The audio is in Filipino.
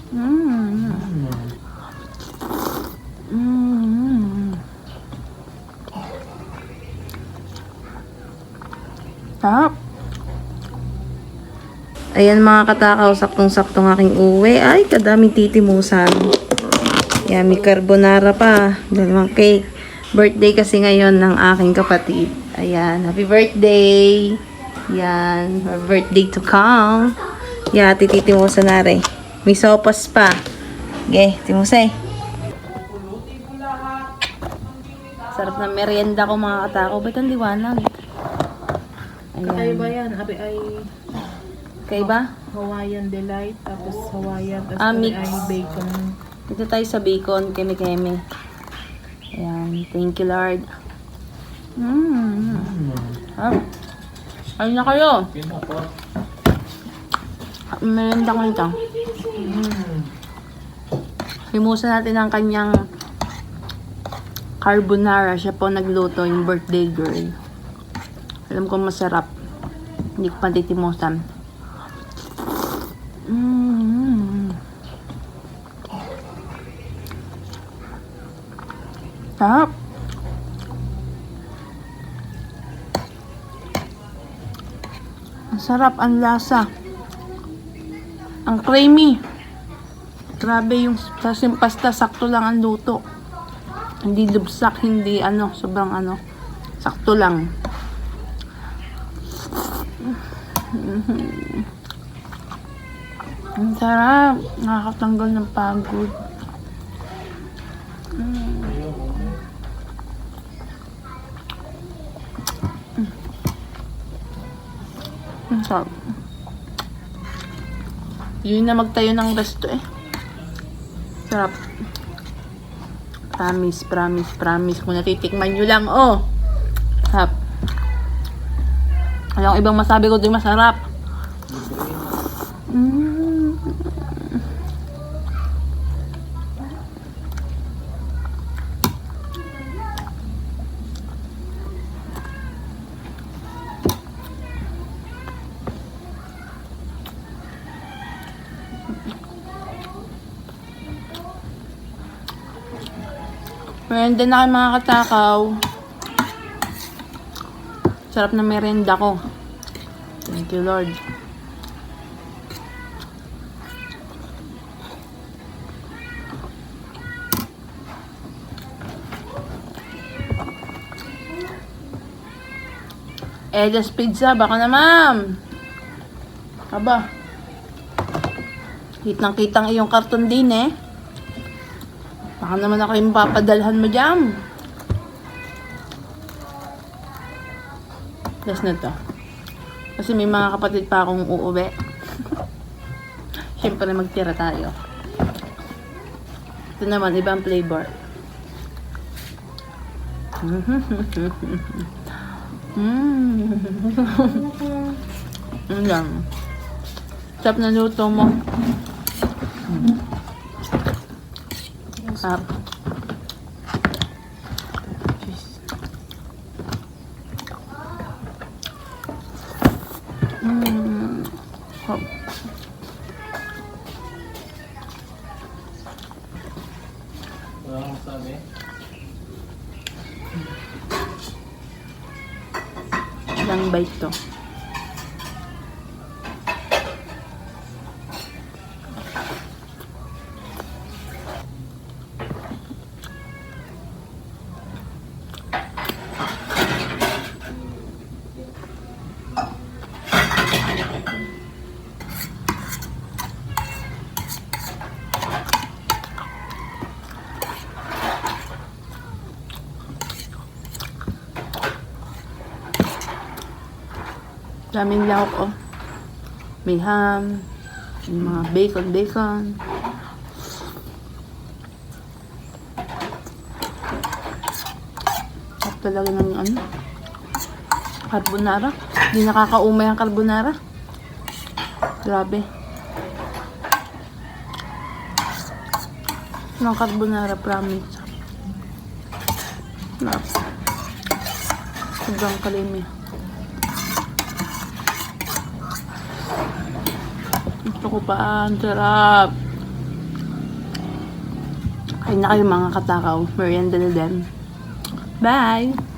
Mm. Mm. Sarap. Ayan mga katakaw, saktong-saktong aking uwi. Ay, kadaming titimusan. Yan, may carbonara pa. Dalawang cake. Birthday kasi ngayon ng aking kapatid. Ayan, happy birthday. Yan, her birthday to come. Yan, titimusan na rin. May sopas pa. Okay, timusay. Sarap na merienda ko mga katakaw. Ba't ang liwanag? Kakaiba yan. Abi ay Kaiba? Hawaiian Delight. Tapos Hawaiian. Tapos Mix. ay bacon. Dito tayo sa bacon, keme-keme. Ayan, thank you Lord. Ayun na kayo. Merenda ko ito. Himusan natin ang kanyang carbonara. Siya po nagluto, yung birthday girl. Alam ko masarap. Hindi ko pa titimusan. Sarap. Ang sarap, ang lasa. Ang creamy. Grabe yung pasta, sakto lang ang luto. Hindi lubsak, hindi sobrang sakto lang. Ang sarap. Nakakatanggal ng pagod. Ang sarap. Yun na magtayo ng resto eh. Sarap. Promise, promise, promise. Kung natitikman nyo lang, oh. Sarap. Walang ibang masabi ko din masarap. Merenda na kayo mga katakaw. Sarap na merenda ko. Thank you Lord. Ella's Pizza, baka na ma'am. Aba. Kitang-kitang iyong karton din eh. Baka naman ako yung papadalhan mo dyan. Last na to. Kasi may mga kapatid pa akong uuwi. Siyempre magtira tayo. Ito naman, ibang flavor. Yan. Sarap na luto mo. Sarap. Sarap. Ilang bite to? Daming lahok, oh. May ham, may mga bacon. Sarap talaga ng carbonara. Hindi nakakaumay ang carbonara. Grabe. Ng carbonara, promise. Sarap. Sobrang kalimi. Gusto ko pa, ang sarap. Kain na kayo mga katakaw. Merienda na din. Bye!